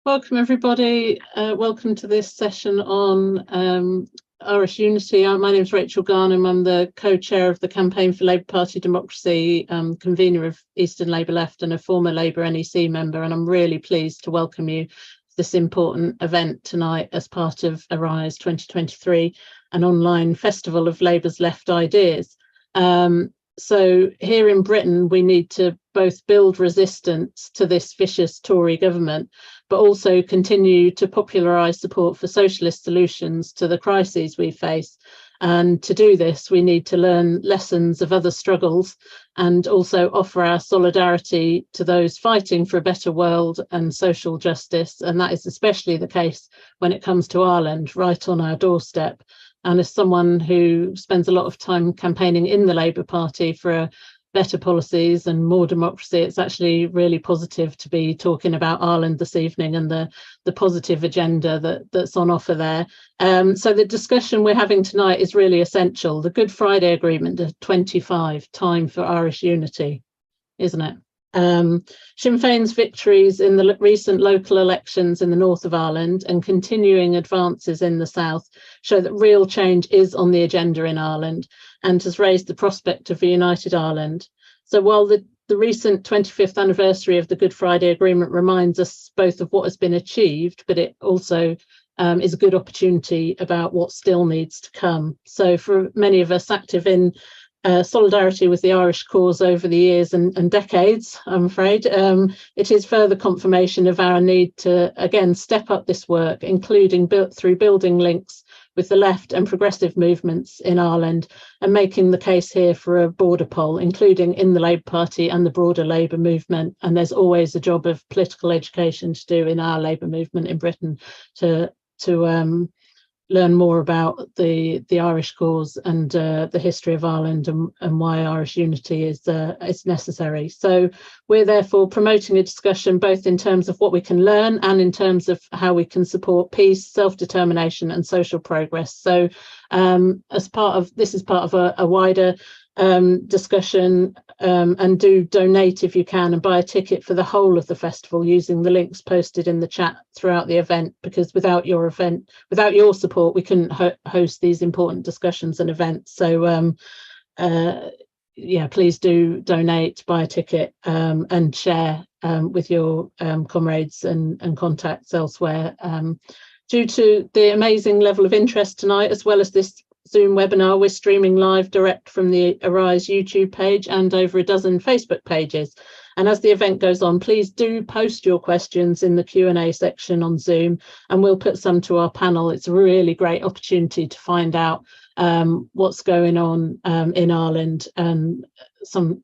Welcome everybody. Welcome to this session on Irish Unity. My name is Rachel Garnham. I'm the co-chair of the Campaign for Labour Party Democracy, convener of Eastern Labour Left and a former Labour NEC member, and I'm really pleased to welcome you to this important event tonight as part of Arise 2023, an online festival of Labour's left ideas. So here in Britain, we need to both build resistance to this vicious Tory government, but also continue to popularise support for socialist solutions to the crises we face. And to do this, we need to learn lessons of other struggles and also offer our solidarity to those fighting for a better world and social justice. And that is especially the case when it comes to Ireland, right on our doorstep. And as someone who spends a lot of time campaigning in the Labour Party for better policies and more democracy, it's actually really positive to be talking about Ireland this evening and the positive agenda that's on offer there. So the discussion we're having tonight is really essential. The Good Friday Agreement of 25, time for Irish unity, isn't it? Sinn Féin's victories in the recent local elections in the north of Ireland and continuing advances in the south show that real change is on the agenda in Ireland and has raised the prospect of a united Ireland. So while the recent 25th anniversary of the Good Friday Agreement reminds us both of what has been achieved, but it also is a good opportunity about what still needs to come. So for many of us active in solidarity with the Irish cause over the years and decades, I'm afraid, it is further confirmation of our need to again step up this work, including through building links with the left and progressive movements in Ireland and making the case here for a border poll, including in the Labour Party and the broader Labour movement. And there's always a job of political education to do in our Labour movement in Britain to learn more about the Irish cause and the history of Ireland and why Irish unity is necessary. So we're therefore promoting a discussion both in terms of what we can learn and in terms of how we can support peace, self-determination and social progress. So as part of this is part of a wider discussion, and do donate if you can and buy a ticket for the whole of the festival using the links posted in the chat throughout the event, because without your support we couldn't host these important discussions and events. So yeah, please do donate, buy a ticket, and share with your comrades and contacts elsewhere. Due to the amazing level of interest tonight, as well as this Zoom webinar, we're streaming live direct from the Arise YouTube page and over a dozen Facebook pages. And as the event goes on, please do post your questions in the Q&A section on Zoom, and we'll put some to our panel. It's a really great opportunity to find out what's going on in Ireland, and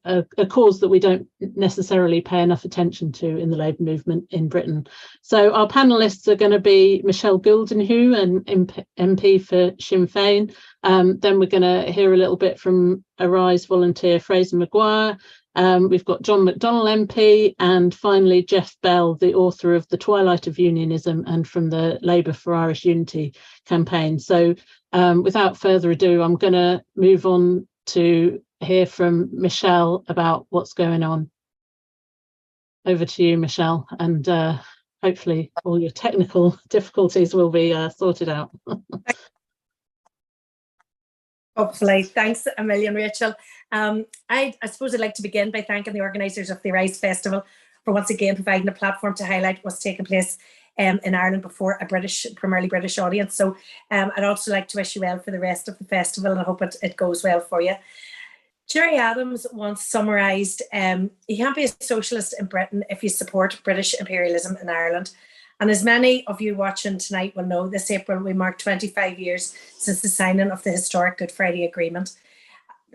a cause that we don't necessarily pay enough attention to in the Labour movement in Britain. So our panellists are going to be Michelle Gildernew, an MP for Sinn Féin. Then we're going to hear a little bit from Arise volunteer Fraser Maguire. We've got John McDonnell MP, and finally Geoff Bell, the author of The Twilight of Unionism and from the Labour for Irish Unity campaign. So without further ado, I'm going to move on to hear from Michelle about what's going on. Over to you, Michelle, and hopefully all your technical difficulties will be sorted out. Hopefully. Thanks a million, Rachel. I suppose I'd like to begin by thanking the organisers of the Rise Festival for once again providing a platform to highlight what's taking place in Ireland before a primarily British audience. So I'd also like to wish you well for the rest of the festival, and I hope it goes well for you. Gerry Adams once summarised, you can't be a socialist in Britain if you support British imperialism in Ireland. And as many of you watching tonight will know, this April we marked 25 years since the signing of the historic Good Friday Agreement,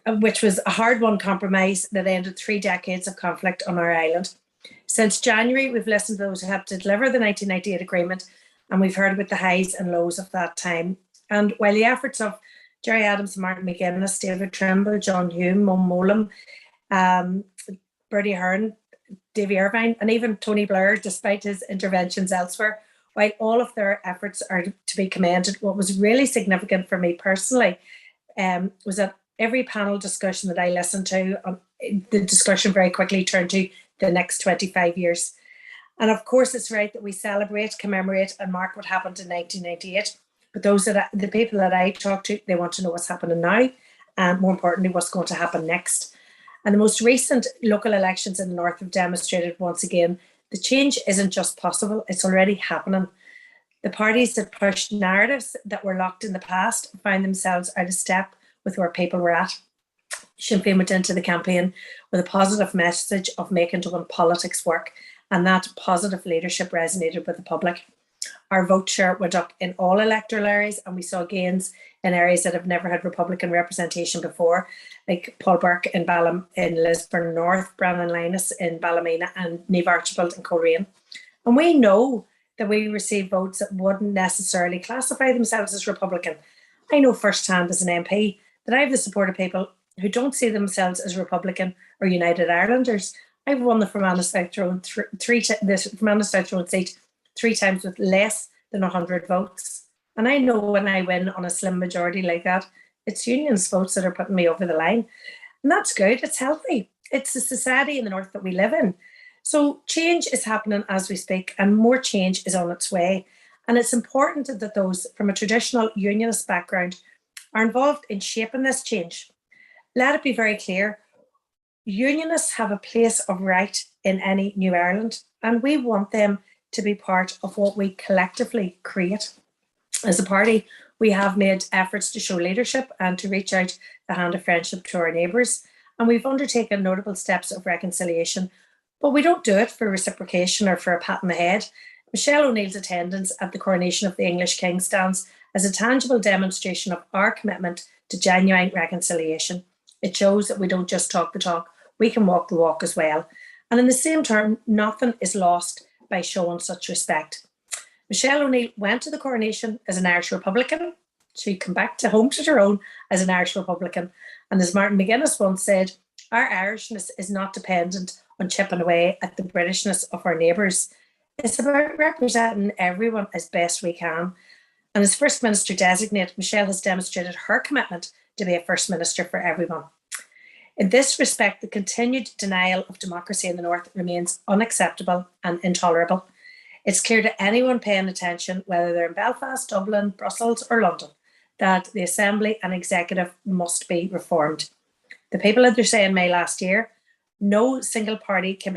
which was a hard-won compromise that ended 3 decades of conflict on our island. Since January, we've listened to those who helped to deliver the 1998 agreement, and we've heard about the highs and lows of that time. And while the efforts of Gerry Adams, Martin McGuinness, David Trimble, John Hume, Mum Molam, Bertie Ahern, Davy Irvine, and even Tony Blair, despite his interventions elsewhere, while all of their efforts are to be commended, what was really significant for me personally was that every panel discussion that I listened to, the discussion very quickly turned to the next 25 years. And of course, it's right that we celebrate, commemorate, and mark what happened in 1998. But the people that I talk to, they want to know what's happening now, and more importantly, what's going to happen next. And the most recent local elections in the North have demonstrated once again the change isn't just possible, it's already happening. The parties that pushed narratives that were locked in the past found themselves out of step with where people were at. Sinn Féin went into the campaign with a positive message of making Dublin politics work, and that positive leadership resonated with the public. Our vote share went up in all electoral areas, and we saw gains in areas that have never had Republican representation before, like Paul Burke in Lisburn North, Brannon Linus in Ballymena, and Niamh Archibald in Coleraine. And we know that we receive votes that wouldn't necessarily classify themselves as Republican. I know firsthand as an MP that I have the support of people who don't see themselves as Republican or United Irelanders. I've won the Fermanagh South Tyrone seat 3 times with less than 100 votes. And I know when I win on a slim majority like that, it's Union's votes that are putting me over the line. And that's good, it's healthy. It's the society in the North that we live in. So change is happening as we speak, and more change is on its way. And it's important that those from a traditional Unionist background are involved in shaping this change. Let it be very clear, Unionists have a place of right in any new Ireland, and we want them to be part of what we collectively create. As a party, we have made efforts to show leadership and to reach out the hand of friendship to our neighbours, and we've undertaken notable steps of reconciliation, but we don't do it for reciprocation or for a pat on the head. Michelle O'Neill's attendance at the coronation of the English King stands as a tangible demonstration of our commitment to genuine reconciliation. It shows that we don't just talk the talk, we can walk the walk as well. And in the same term, nothing is lost by showing such respect. Michelle O'Neill went to the coronation as an Irish Republican. She came back to home to Tyrone as an Irish Republican. And as Martin McGuinness once said, our Irishness is not dependent on chipping away at the Britishness of our neighbours. It's about representing everyone as best we can. And as First Minister designate, Michelle has demonstrated her commitment to be a First Minister for everyone. In this respect, the continued denial of democracy in the North remains unacceptable and intolerable. It's clear to anyone paying attention, whether they're in Belfast, Dublin, Brussels or London, that the Assembly and Executive must be reformed. The people had their say in May last year. No single party can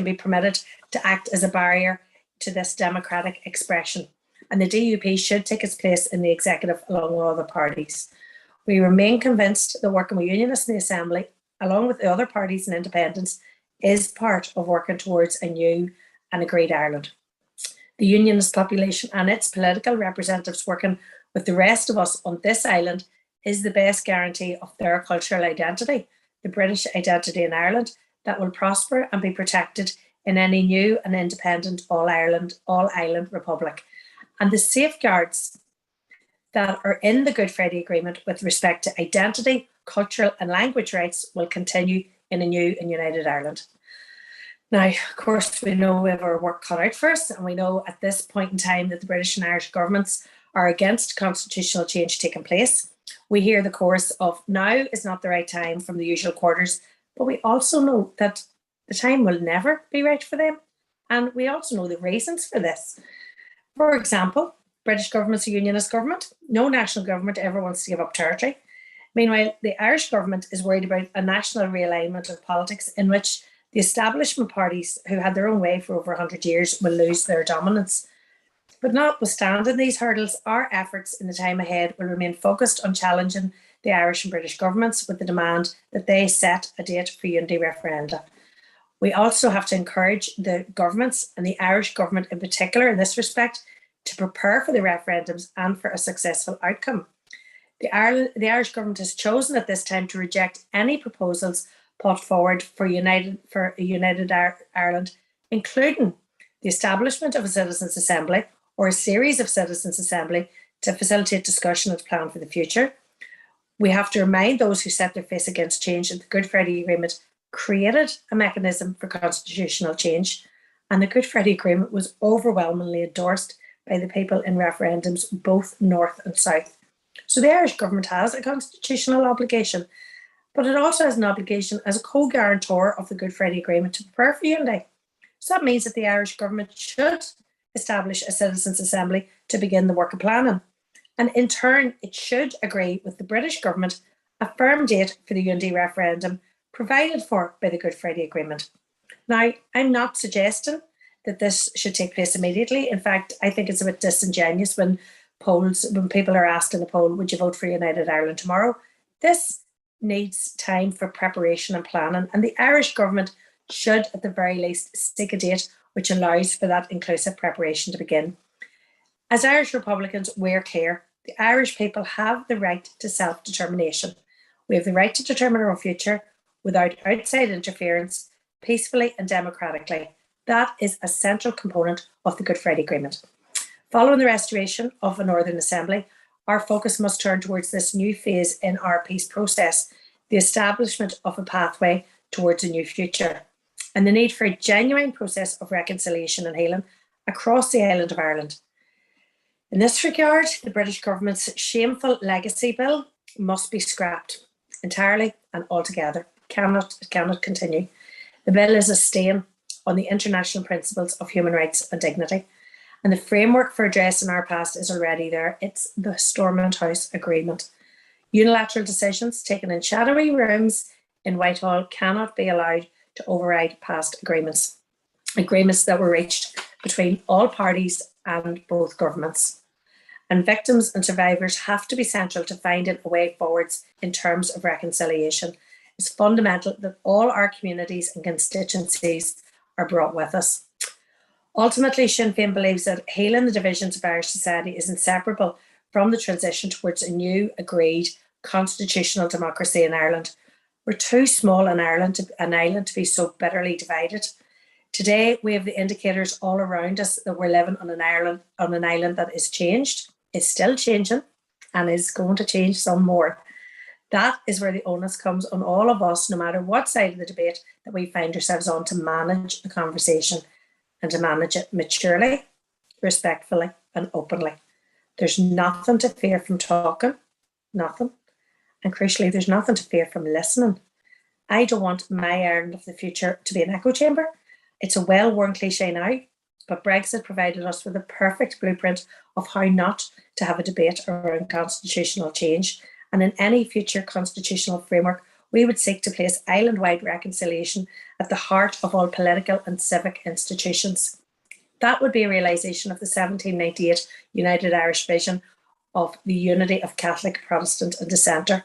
be permitted to act as a barrier to this democratic expression, and the DUP should take its place in the Executive along with other parties. We remain convinced that working with Unionists in the Assembly, along with the other parties and independents, is part of working towards a new and agreed Ireland. The Unionist population and its political representatives working with the rest of us on this island is the best guarantee of their cultural identity, the British identity in Ireland, that will prosper and be protected in any new and independent all-island republic. And the safeguards that are in the Good Friday Agreement with respect to identity, cultural and language rights will continue in a new and united Ireland. Now, of course, we know we have our work cut out for us, and we know at this point in time that the British and Irish governments are against constitutional change taking place. We hear the chorus of now is not the right time from the usual quarters, but we also know that the time will never be right for them. And we also know the reasons for this. For example, British government's a unionist government. No national government ever wants to give up territory. Meanwhile, the Irish government is worried about a national realignment of politics in which the establishment parties who had their own way for over 100 years will lose their dominance. But notwithstanding these hurdles, our efforts in the time ahead will remain focused on challenging the Irish and British governments with the demand that they set a date for unity referenda. We also have to encourage the governments, and the Irish government in particular in this respect, to prepare for the referendums and for a successful outcome. The Irish government has chosen at this time to reject any proposals put forward for a united Ireland, including the establishment of a citizens' assembly or a series of citizens' assembly to facilitate discussion and plan for the future. We have to remind those who set their face against change that the Good Friday Agreement created a mechanism for constitutional change, and the Good Friday Agreement was overwhelmingly endorsed by the people in referendums both north and south. So the Irish government has a constitutional obligation, but it also has an obligation as a co-guarantor of the Good Friday Agreement to prepare for unity. So that means that the Irish government should establish a citizens' assembly to begin the work of planning. And in turn, it should agree with the British government a firm date for the unity referendum provided for by the Good Friday Agreement. Now, I'm not suggesting that this should take place immediately. In fact, I think it's a bit disingenuous when people are asked in a poll, would you vote for United Ireland tomorrow? This needs time for preparation and planning, and the Irish government should at the very least seek a date which allows for that inclusive preparation to begin. As Irish Republicans, we're clear. The Irish people have the right to self-determination. We have the right to determine our own future without outside interference, peacefully and democratically. That is a central component of the Good Friday Agreement. Following the restoration of a Northern Assembly, our focus must turn towards this new phase in our peace process, the establishment of a pathway towards a new future, and the need for a genuine process of reconciliation and healing across the island of Ireland. In this regard, the British government's shameful legacy bill must be scrapped entirely and altogether. It cannot continue. The bill is a stain on the international principles of human rights and dignity. And the framework for addressing our past is already there. It's the Stormont House Agreement. Unilateral decisions taken in shadowy rooms in Whitehall cannot be allowed to override past agreements that were reached between all parties and both governments. And victims and survivors have to be central to finding a way forwards in terms of reconciliation. It's fundamental that all our communities and constituencies are brought with us. Ultimately, Sinn Féin believes that healing the divisions of Irish society is inseparable from the transition towards a new, agreed, constitutional democracy in Ireland. We're too small an island to be so bitterly divided. Today, we have the indicators all around us that we're living on an island that is changed, is still changing, and is going to change some more. That is where the onus comes on all of us, no matter what side of the debate that we find ourselves on, to manage the conversation and to manage it maturely, respectfully, and openly. There's nothing to fear from talking, nothing. And crucially, there's nothing to fear from listening. I don't want my Ireland of the future to be an echo chamber. It's a well-worn cliche now, but Brexit provided us with a perfect blueprint of how not to have a debate around constitutional change. And in any future constitutional framework, we would seek to place island-wide reconciliation at the heart of all political and civic institutions. That would be a realisation of the 1798 United Irish vision of the unity of Catholic, Protestant and Dissenter.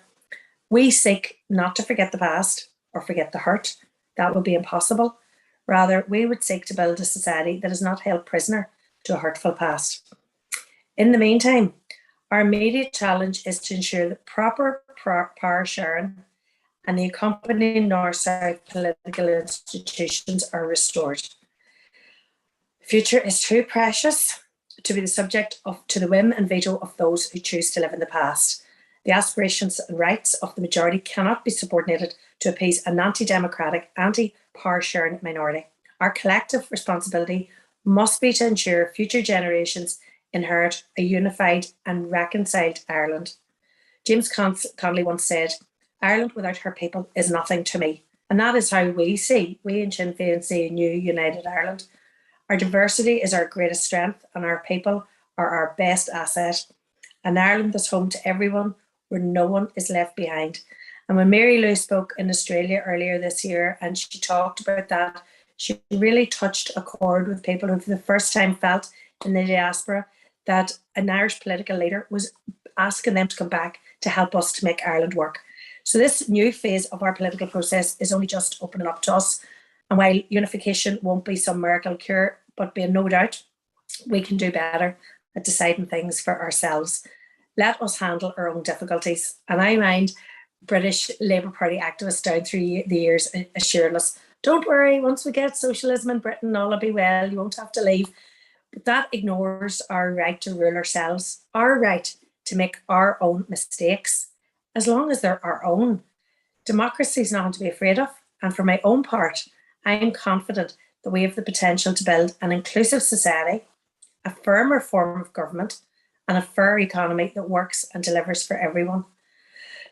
We seek not to forget the past or forget the hurt. That would be impossible. Rather, we would seek to build a society that is not held prisoner to a hurtful past. In the meantime, our immediate challenge is to ensure that proper power sharing and the accompanying north-south political institutions are restored. The future is too precious to be the subject to the whim and veto of those who choose to live in the past. The aspirations and rights of the majority cannot be subordinated to appease an anti-democratic, anti-power sharing minority. Our collective responsibility must be to ensure future generations inherit a unified and reconciled Ireland. James Connolly once said, "Ireland without her people is nothing to me." And that is how we in Sinn Féin see a new united Ireland. Our diversity is our greatest strength and our people are our best asset. An Ireland that's home to everyone, where no one is left behind. And when Mary Lou spoke in Australia earlier this year and she talked about that, she really touched a chord with people who for the first time felt in the diaspora that an Irish political leader was asking them to come back to help us to make Ireland work. So this new phase of our political process is only just opening up to us. And while unification won't be some miracle cure, but be no doubt we can do better at deciding things for ourselves. Let us handle our own difficulties. And I mind British Labour Party activists down through the years assuring us, don't worry, once we get socialism in Britain, all will be well, you won't have to leave. But that ignores our right to rule ourselves, our right to make our own mistakes, as long as they're our own. Democracy is nothing to be afraid of. And for my own part, I am confident that we have the potential to build an inclusive society, a firmer form of government, and a fair economy that works and delivers for everyone.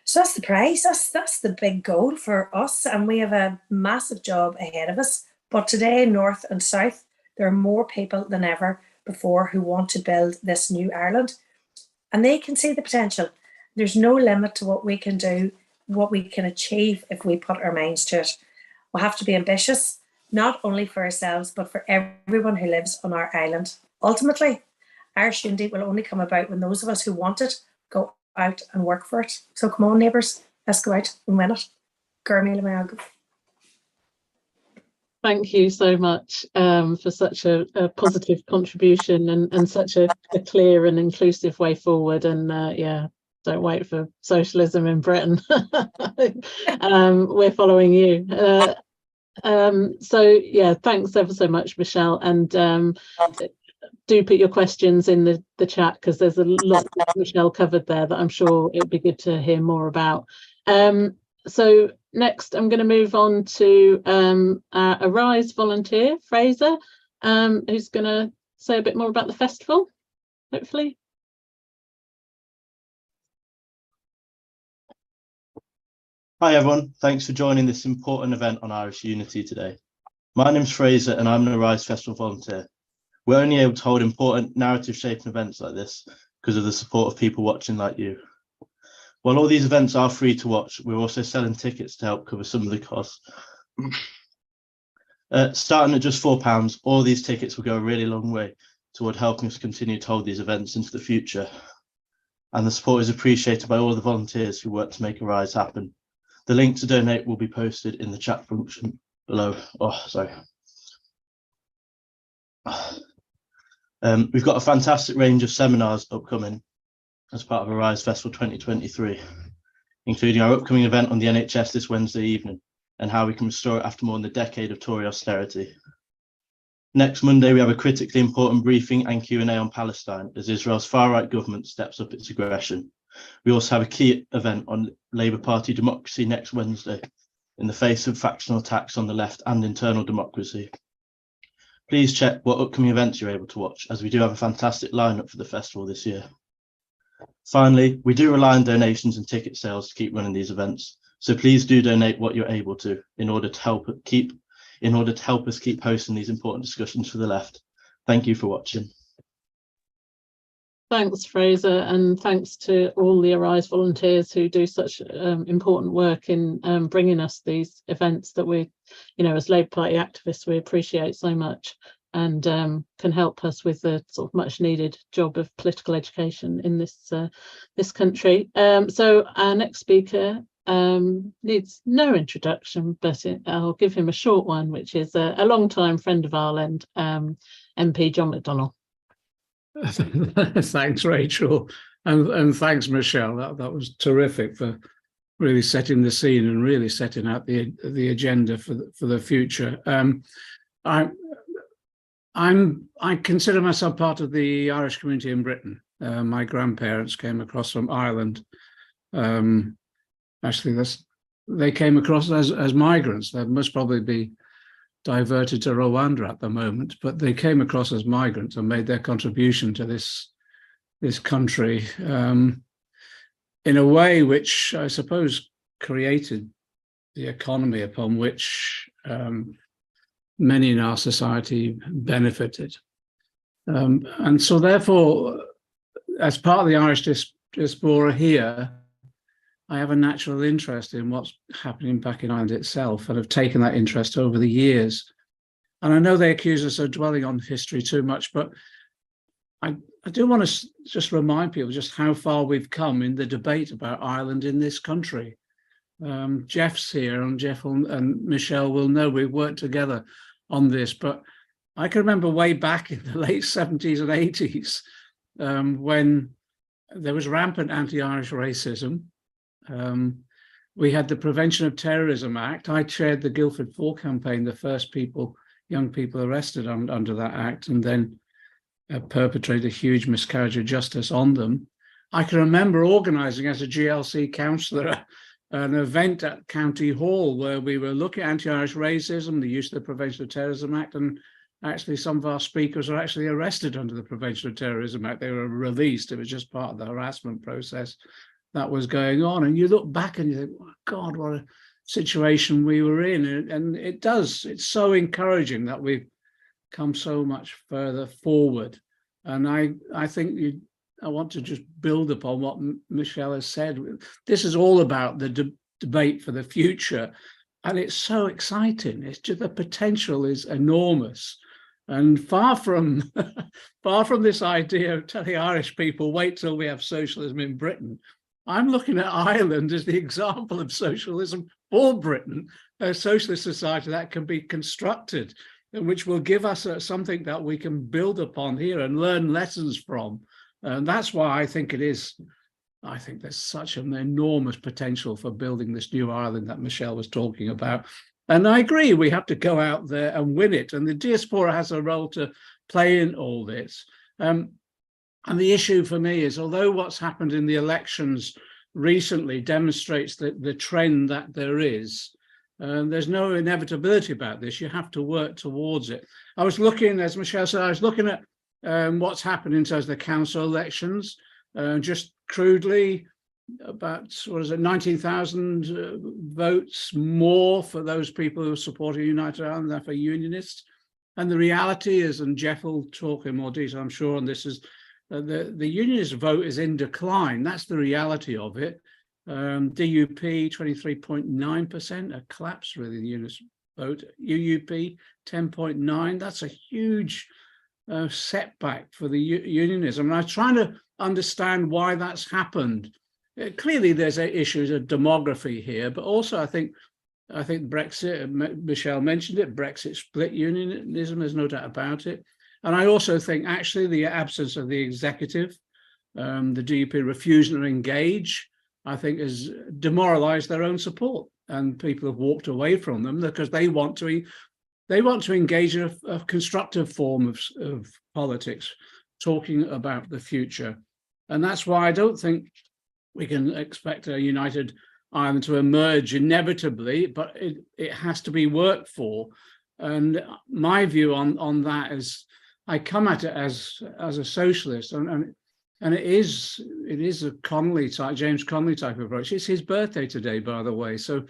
So that's the prize. That's the big goal for us. And we have a massive job ahead of us. But today, North and South, there are more people than ever before who want to build this new Ireland, and they can see the potential. There's no limit to what we can do, what we can achieve if we put our minds to it. We'll have to be ambitious, not only for ourselves, but for everyone who lives on our island. Ultimately, Irish unity will only come about when those of us who want it go out and work for it. So come on, neighbours, let's go out and win it. Thank you so much for such a positive contribution and such a clear and inclusive way forward. And yeah, don't wait for socialism in Britain. We're following you. So yeah, thanks ever so much, Michelle. And do put your questions in the chat, because there's a lot that Michelle covered there that I'm sure it would be good to hear more about. So next, I'm going to move on to a Arise volunteer, Fraser, who's going to say a bit more about the festival, hopefully. Hi everyone, thanks for joining this important event on Irish unity today. My name's Fraser and I'm an Arise Festival volunteer. We're only able to hold important narrative shaping events like this because of the support of people watching like you. While all these events are free to watch, we're also selling tickets to help cover some of the costs. Starting at just £4, all these tickets will go a really long way toward helping us continue to hold these events into the future. And the support is appreciated by all the volunteers who work to make Arise happen. The link to donate will be posted in the chat function below. Oh, sorry. We've got a fantastic range of seminars upcoming as part of Arise Festival 2023, including our upcoming event on the NHS this Wednesday evening and how we can restore it after more than a decade of Tory austerity. Next Monday, we have a critically important briefing and Q&A on Palestine as Israel's far-right government steps up its aggression. We also have a key event on Labour Party democracy next Wednesday in the face of factional attacks on the left and internal democracy. Please check what upcoming events you're able to watch, as we do have a fantastic lineup for the festival this year. Finally, we do rely on donations and ticket sales to keep running these events, so please do donate what you're able to in order to help us keep hosting these important discussions for the left. Thank you for watching. Thanks, Fraser, and thanks to all the Arise volunteers who do such important work in bringing us these events that we, as Labour Party activists, we appreciate so much, and can help us with the sort of much needed job of political education in this country. So our next speaker needs no introduction, but I'll give him a short one, which is a long-time friend of Ireland, MP John McDonnell. Thanks, Rachel, and thanks, Michelle. That was terrific for really setting the scene and really setting out the agenda for the future. I consider myself part of the Irish community in Britain. My grandparents came across from Ireland. Actually, they came across as migrants. They must probably be diverted to Rwanda at the moment, but they came across as migrants and made their contribution to this country in a way which I suppose created the economy upon which many in our society benefited. And so therefore, as part of the Irish diaspora here, I have a natural interest in what's happening back in Ireland itself, and have taken that interest over the years. And I know they accuse us of dwelling on history too much, but I do want to just remind people just how far we've come in the debate about Ireland in this country. Geoff's here, and Geoff and Michelle will know we've worked together on this, but I can remember way back in the late 70s and 80s when there was rampant anti-Irish racism. We had the Prevention of Terrorism Act. I chaired the Guildford 4 campaign, the first young people arrested under that act, and then perpetrated a huge miscarriage of justice on them. I can remember organising as a GLC councillor an event at County Hall where we were looking at anti-Irish racism, the use of the Prevention of Terrorism Act, and actually some of our speakers are actually arrested under the Prevention of Terrorism Act. They were released. It was just part of the harassment process that was going on. And you look back and you think, oh God, situation we were in. And it's so encouraging that we've come so much further forward. And I think I want to just build upon what Michelle has said. This is all about the debate for the future. And it's so exciting. It's just, the potential is enormous. And far from this idea of telling Irish people, wait till we have socialism in Britain, I'm looking at Ireland as the example of socialism for Britain, a socialist society that can be constructed, and which will give us something that we can build upon here and learn lessons from. And that's why I think there's such an enormous potential for building this new Ireland that Michelle was talking about. And I agree, we have to go out there and win it. And the diaspora has a role to play in all this. And the issue for me is, although what's happened in the elections recently demonstrates the trend that there is, there's no inevitability about this. You have to work towards it. I was looking, as Michelle said, I was looking at what's happened in terms of the council elections. Just crudely, about 19,000 votes more for those people who are supporting United Ireland than for Unionists. And the reality is, and Geoff will talk in more detail, I'm sure, on this, is the Unionist vote is in decline. That's the reality of it. DUP 23.9%, a collapse really, the Unionist vote. UUP 10.9%. That's a huge setback for the Unionism. And I'm trying to understand why that's happened. Clearly, there's issues of demography here, but also I think Brexit, Michelle mentioned it, Brexit split unionism, there's no doubt about it. And I also think actually the absence of the executive, the DUP refusing to engage, I think has demoralized their own support, and people have walked away from them because they want to engage in a constructive form of politics, talking about the future. And that's why I don't think we can expect a united Ireland to emerge inevitably, but it has to be worked for. And my view on that is, I come at it as a socialist, and it is a Connolly type, James Connolly type approach. It's his birthday today, by the way, so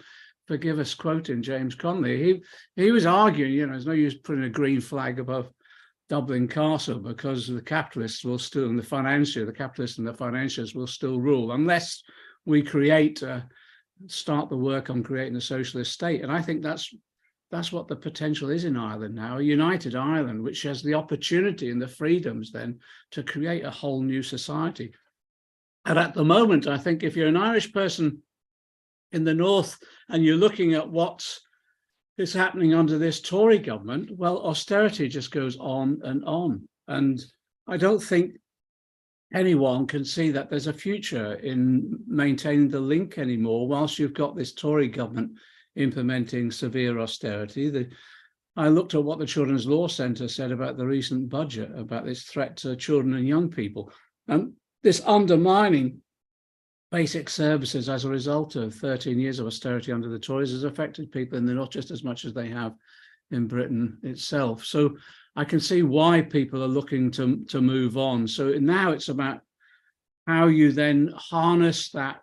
forgive us quoting James Connolly. He was arguing, there's no use putting a green flag above Dublin Castle because the capitalists will still, and the capitalists and the financiers will still rule unless we start the work on creating a socialist state. And I think that's what the potential is in Ireland now, a united Ireland, which has the opportunity and the freedoms then to create a whole new society. And at the moment, I think if you're an Irish person in the north and you're looking at what is happening under this Tory government, well, austerity just goes on and on. And I don't think anyone can see that there's a future in maintaining the link anymore whilst you've got this Tory government implementing severe austerity. I looked at what the Children's Law Centre said about the recent budget, about this threat to children and young people. And this undermining basic services as a result of 13 years of austerity under the Tories has affected people in the north just as much as they have in Britain itself. So I can see why people are looking to move on. So now it's about how you then harness that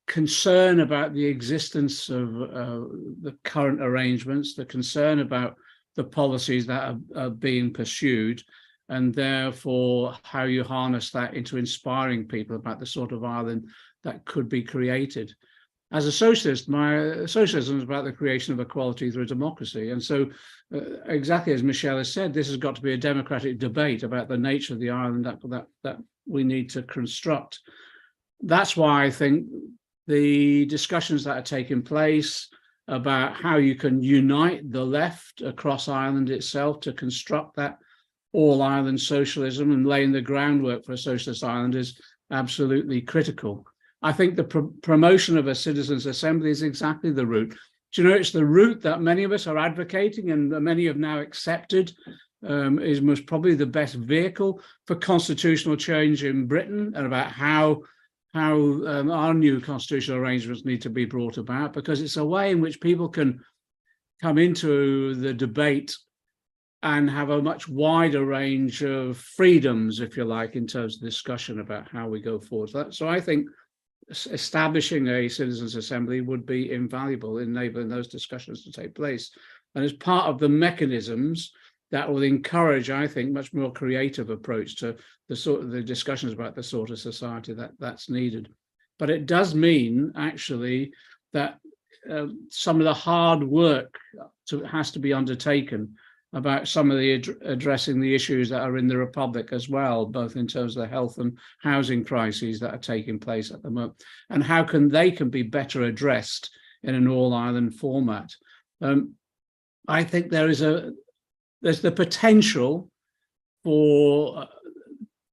concern about the existence of the current arrangements, the concern about the policies that are being pursued, and therefore how you harness that into inspiring people about the sort of Ireland that could be created. As a socialist, my socialism is about the creation of equality through democracy. And so exactly as Michelle has said, this has got to be a democratic debate about the nature of the Ireland that we need to construct. That's why I think the discussions that are taking place about how you can unite the left across Ireland itself to construct that all-Ireland socialism and laying the groundwork for a socialist Ireland is absolutely critical. I think the promotion of a citizens' assembly is exactly the route. Do you know, it's the route that many of us are advocating and many have now accepted is most probably the best vehicle for constitutional change in Britain, and about how our new constitutional arrangements need to be brought about, because it's a way in which people can come into the debate and have a much wider range of freedoms, if you like, in terms of discussion about how we go forward. So I think establishing a citizens' assembly would be invaluable in enabling those discussions to take place. And as part of the mechanisms that will encourage, I think, much more creative approach to the discussions about the sort of society that's needed. But it does mean actually that some of the hard work has to be undertaken about some of the addressing the issues that are in the Republic as well, both in terms of the health and housing crises that are taking place at the moment, and how they can be better addressed in an all-Ireland format. I think there's the potential for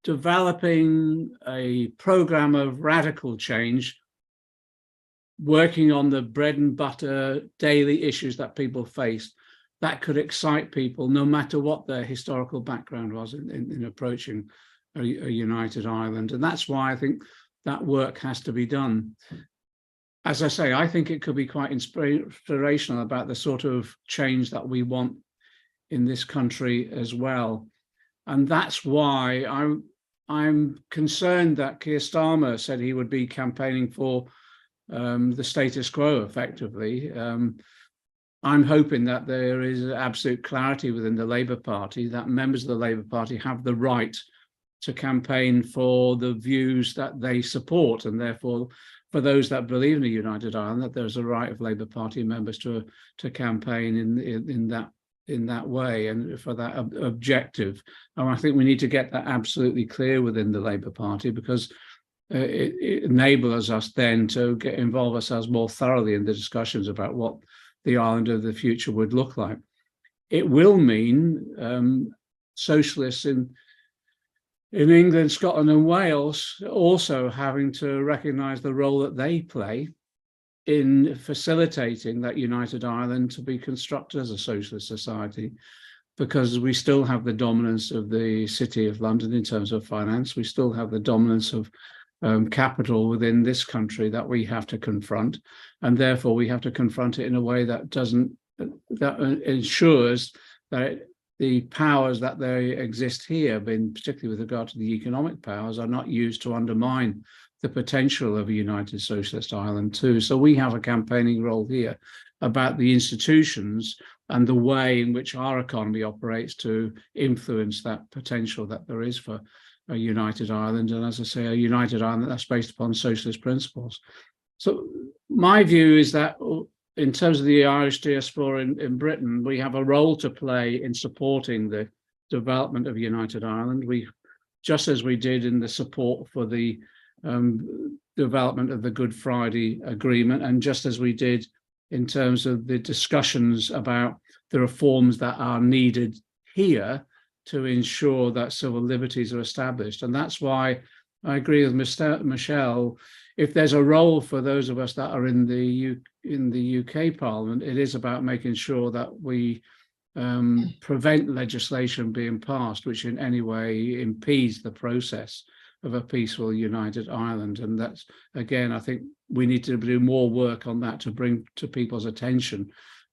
developing a program of radical change, working on the bread and butter daily issues that people face, that could excite people no matter what their historical background was in approaching a united Ireland. And that's why I think that work has to be done. As I say, I think it could be quite inspirational about the sort of change that we want in this country as well. And that's why I'm concerned that Keir Starmer said he would be campaigning for the status quo effectively. I'm hoping that there is absolute clarity within the Labour Party, that members of the Labour Party have the right to campaign for the views that they support, and therefore for those that believe in a united Ireland, that there's a right of Labour Party members to campaign in that way and for that objective. And I think we need to get that absolutely clear within the Labour Party, because it enables us then to involve ourselves more thoroughly in the discussions about what the Ireland of the future would look like. It will mean socialists in England, Scotland and Wales also having to recognise the role that they play in facilitating that united Ireland to be constructed as a socialist society, because we still have the dominance of the City of London in terms of finance. We still have the dominance of capital within this country that we have to confront, and therefore we have to confront it in a way that ensures that the powers that they exist here, particularly with regard to the economic powers, are not used to undermine the potential of a united socialist Ireland too. So we have a campaigning role here about the institutions and the way in which our economy operates to influence that potential that there is for a united Ireland, and as I say, a united Ireland that's based upon socialist principles. So my view is that in terms of the Irish diaspora in Britain, we have a role to play in supporting the development of united Ireland. Just as we did in the support for the development of the Good Friday Agreement, and just as we did in terms of the discussions about the reforms that are needed here to ensure that civil liberties are established. And that's why I agree with Michelle. If there's a role for those of us that are in the UK Parliament, it is about making sure that we prevent legislation being passed which in any way impedes the process of a peaceful united Ireland. And that's, again, I think we need to do more work on that to bring to people's attention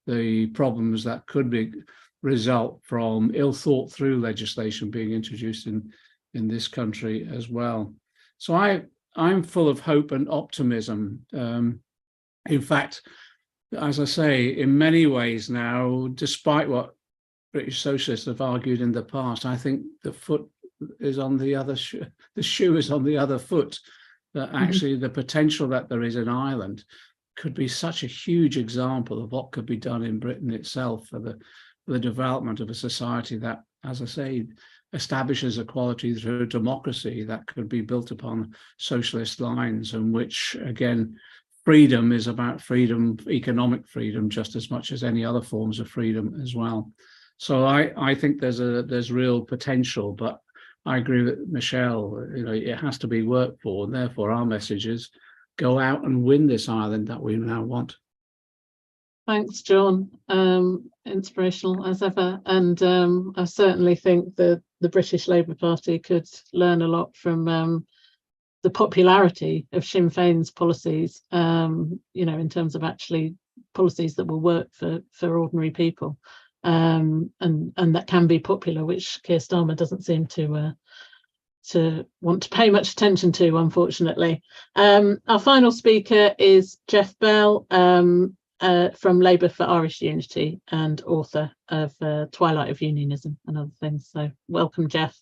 the problems that could result from ill thought through legislation being introduced in this country as well. So I'm full of hope and optimism. In fact, as I say, in many ways now, despite what British socialists have argued in the past, I think the foot is on the other shoe, the shoe is on the other foot, that actually the potential that there is in Ireland could be such a huge example of what could be done in Britain itself for the development of a society that, as I say, establishes equality through democracy that could be built upon socialist lines, and which, again, freedom is about freedom, economic freedom, just as much as any other forms of freedom as well. So I think there's real potential, but I agree with Michelle, it has to be worked for, and therefore our message is go out and win this Ireland that we now want. Thanks, John. Inspirational as ever. And I certainly think that the British Labour Party could learn a lot from the popularity of Sinn Féin's policies, in terms of actually policies that will work for ordinary people, and that can be popular, which Keir Starmer doesn't seem to to want to pay much attention to, unfortunately. Our final speaker is Geoff Bell from Labour for Irish Unity and author of Twilight of Unionism and other things. So welcome, Geoff.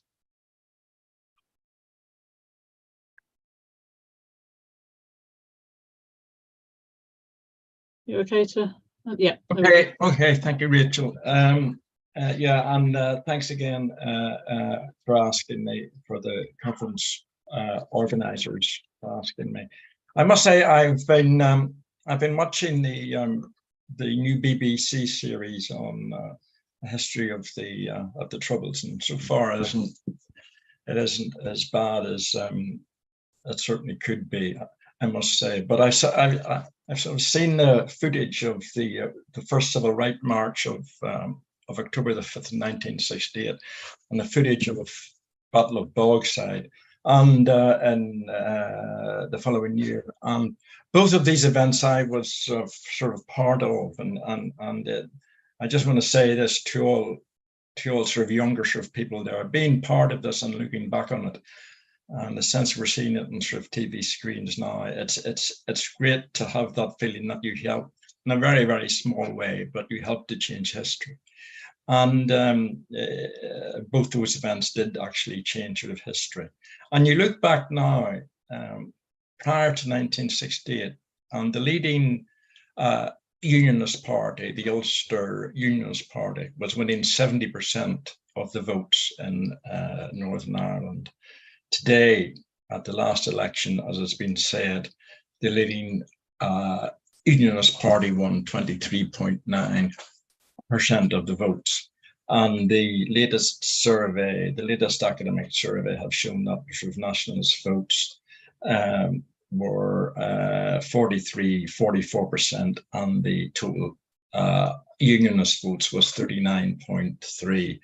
You okay to? Yeah. Okay. Thank you, Rachel. Thanks again for asking me, for the conference organisers for asking me. I must say I've been watching the new BBC series on the history of the Troubles, and so far it isn't as bad as it certainly could be, I must say. But I've sort of seen the footage of the first civil rights march of October the 5th, 1968, and the footage of the Battle of Bogside, and the following year. And both of these events I was sort of part of, and I just want to say this to all sort of younger sort of people there, being part of this and looking back on it. And the sense we're seeing it on sort of TV screens now, it's great to have that feeling that you help in a very, very small way, but you help to change history. And both those events did actually change sort of history. And you look back now, prior to 1968, and the leading Unionist party, the Ulster Unionist Party, was winning 70% of the votes in Northern Ireland. Today, at the last election, as it's been said, the leading Unionist Party won 23.9% of the votes. And the latest survey, the latest academic survey, have shown that sort of nationalist votes were 44%, and the total Unionist votes was 39.3%.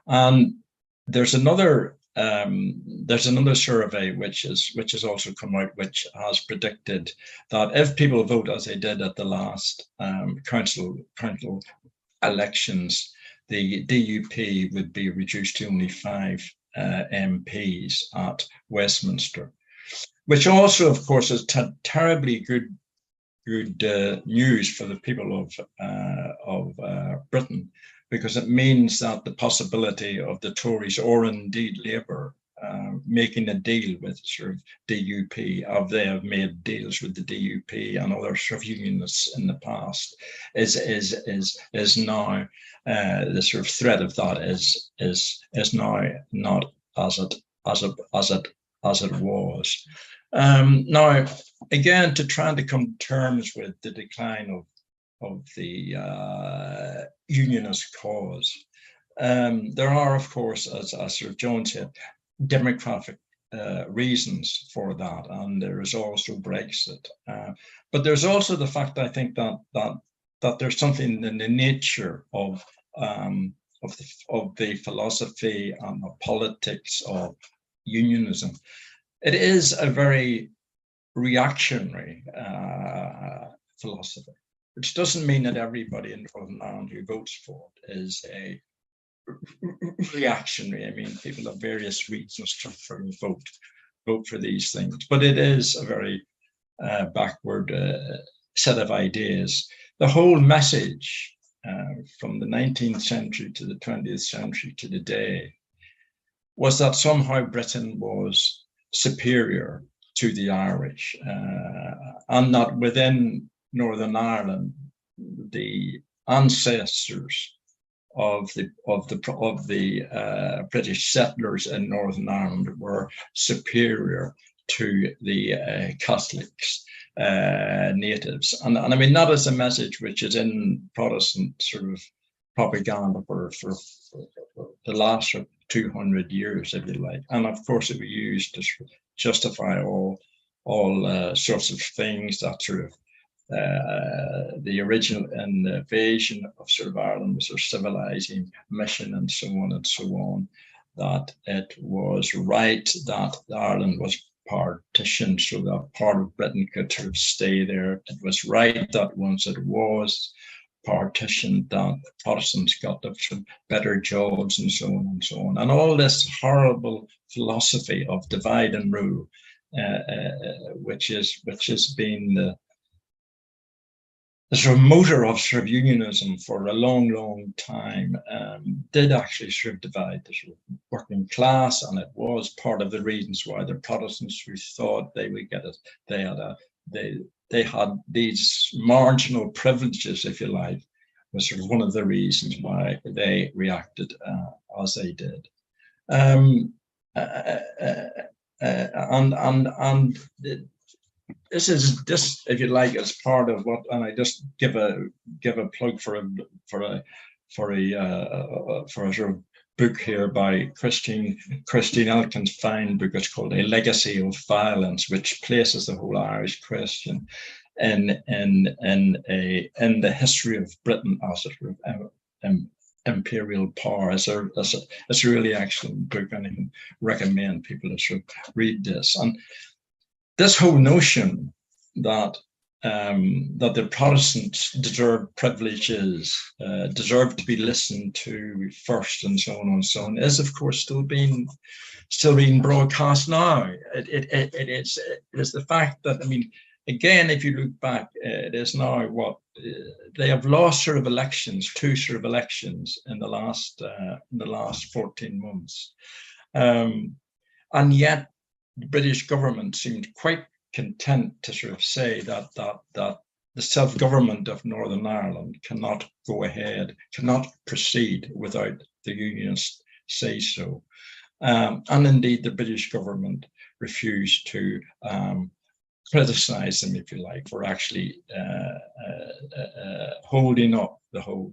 And there's another survey which has also come out, which has predicted that if people vote as they did at the last council elections, the DUP would be reduced to only 5 MPs at Westminster, which also, of course, is terribly good news for the people of Britain, because it means that the possibility of the Tories, or indeed Labour, making a deal with sort of DUP, they have made deals with the DUP and other sort of unionists in the past, is now the sort of threat of that is now not as it was. Now, again, to try to come to terms with the decline of the unionist cause, there are, of course, as Sir John said, demographic reasons for that, and there is also Brexit. But there's also the fact, I think, that there's something in the nature of the philosophy and the politics of unionism. It is a very reactionary philosophy, which doesn't mean that everybody in Northern Ireland who votes for it is a reactionary. I mean, people have various reasons to vote for these things, but it is a very backward set of ideas. The whole message from the 19th century to the 20th century to today was that somehow Britain was superior to the Irish, and that within Northern Ireland, the ancestors of the British settlers in Northern Ireland were superior to the Catholics, natives, and I mean that is a message which is in Protestant sort of propaganda for the last 200 years, if you like, and of course it was used to justify all sorts of things that sort of the original invasion of sort of Ireland was a civilizing mission, and so on and so on, that it was right that Ireland was partitioned so that part of Britain could sort of stay there. It was right that once it was partition, that Protestants got better jobs and so on and so on. And all this horrible philosophy of divide and rule, which has been the sort of motor of sort of unionism for a long, long time, did actually sort of divide the sort of working class, and it was part of the reasons why the Protestants, who thought they would get it, they had these marginal privileges, if you like, was sort of one of the reasons why they reacted as they did. This, if you like, is part of what, and I just give a plug for a sort of book here by Christine Elkins Fein, book. It's called A Legacy of Violence, which places the whole Irish question in the history of Britain as a sort of imperial power. It's a really excellent book, and I can recommend people to sort of read this. And this whole notion that the Protestants deserve privileges, deserve to be listened to first, and so on and so on, is of course still being broadcast now. It is the fact that, I mean, again, if you look back, it is now what they have lost sort of elections, two sort of elections in the last 14 months, and yet the British government seemed quite content to sort of say that the self-government of Northern Ireland cannot go ahead, cannot proceed without the Unionists say so. And indeed, the British government refused to criticize them, if you like, for actually holding up the whole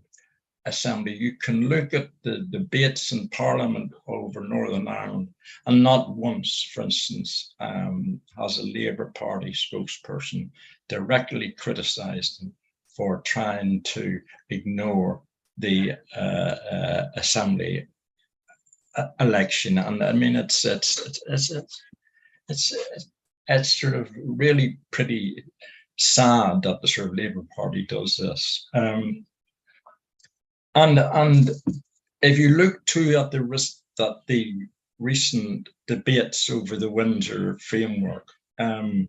assembly. You can look at the debates in Parliament over Northern Ireland, and not once, for instance, has a Labour Party spokesperson directly criticised them for trying to ignore the assembly election. And I mean, it's sort of really pretty sad that the sort of Labour Party does this. And if you look too at the recent debates over the Windsor framework, the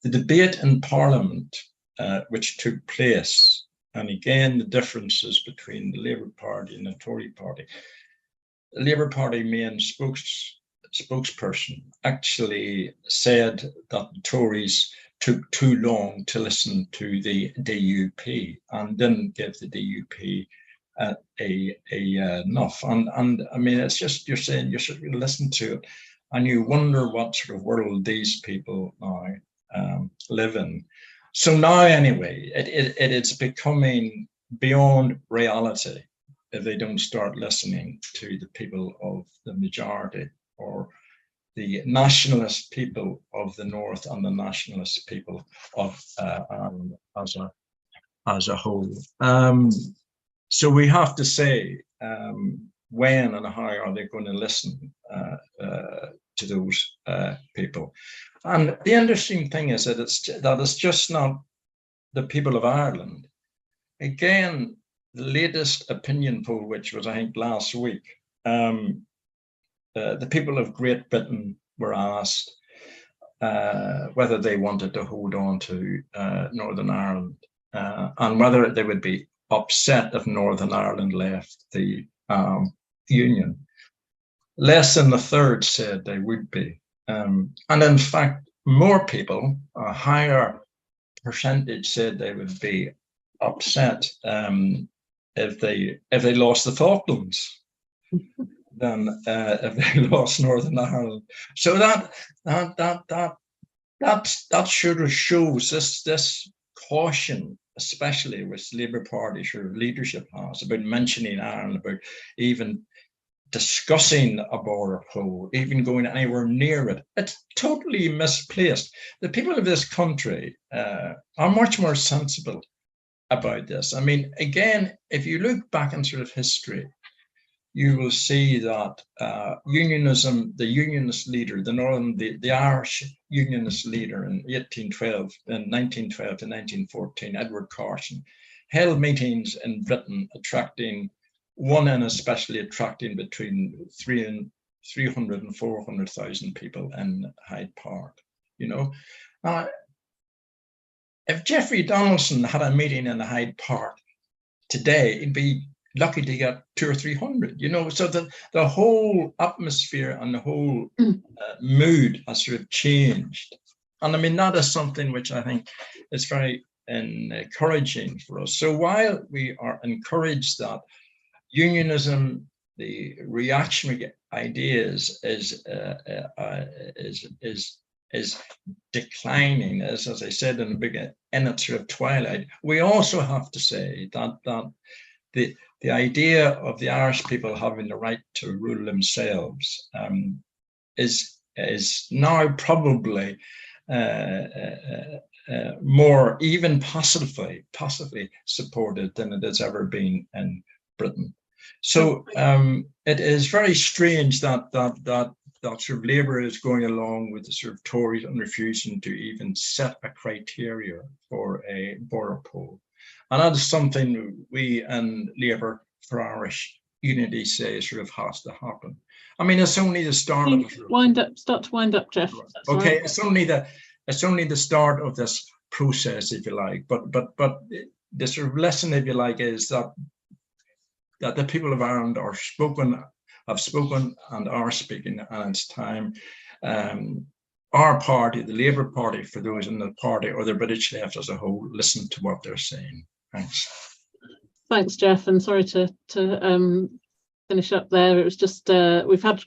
debate in Parliament, which took place, and again the differences between the Labour Party and the Tory Party. The Labour Party main spokesperson actually said that the Tories took too long to listen to the DUP and didn't give the DUP enough. And I mean, it's just, you're saying you should listen to it, and you wonder what sort of world these people now live in. So now, anyway, it's becoming beyond reality if they don't start listening to the people of the majority, or the nationalist people of the North and the nationalist people of Ireland as a whole. So we have to say, when and how are they going to listen to those people? And the interesting thing is that it's just not the people of Ireland. Again, the latest opinion poll, which was, I think, last week, the people of Great Britain were asked whether they wanted to hold on to Northern Ireland, and whether they would be upset if Northern Ireland left the Union. Less than a third said they would be. And in fact, more people, a higher percentage, said they would be upset if they lost the Falklands than if they lost Northern Ireland. So that sort of shows this caution, especially with Labour Party sort of leadership has, about mentioning Ireland, about even discussing a border poll, even going anywhere near it. It's totally misplaced. The people of this country are much more sensible about this. I mean, again, if you look back in sort of history, you will see that unionism, the unionist leader, the Irish unionist leader in 1912 to 1914, Edward Carson, held meetings in Britain, one and especially attracting between 300 and 400,000 people in Hyde Park. If Jeffrey Donaldson had a meeting in Hyde Park today, he'd be lucky to get 200 or 300, so the whole atmosphere and the whole mood has sort of changed. And I mean, that is something which I think is very encouraging for us. So while we are encouraged that unionism, the reactionary ideas is declining, as I said in the beginning, in its sort of twilight, we also have to say that the idea of the Irish people having the right to rule themselves is now probably more even possibly supported than it has ever been in Britain. So it is very strange that sort of Labour is going along with the sort of Tories and refusing to even set a criteria for a border poll. And that is something we in Labour for Irish Unity say sort of has to happen. I mean, it's only the start of it. Start to wind up, Geoff. Okay, right. It's only the start of this process, if you like. But the sort of lesson, if you like, is that the people of Ireland have spoken and are speaking, and it's time our party, the Labour Party, for those in the party, or the British left as a whole, listen to what they're saying. Thanks. Thanks, Geoff, and sorry to finish up there. It was just we've had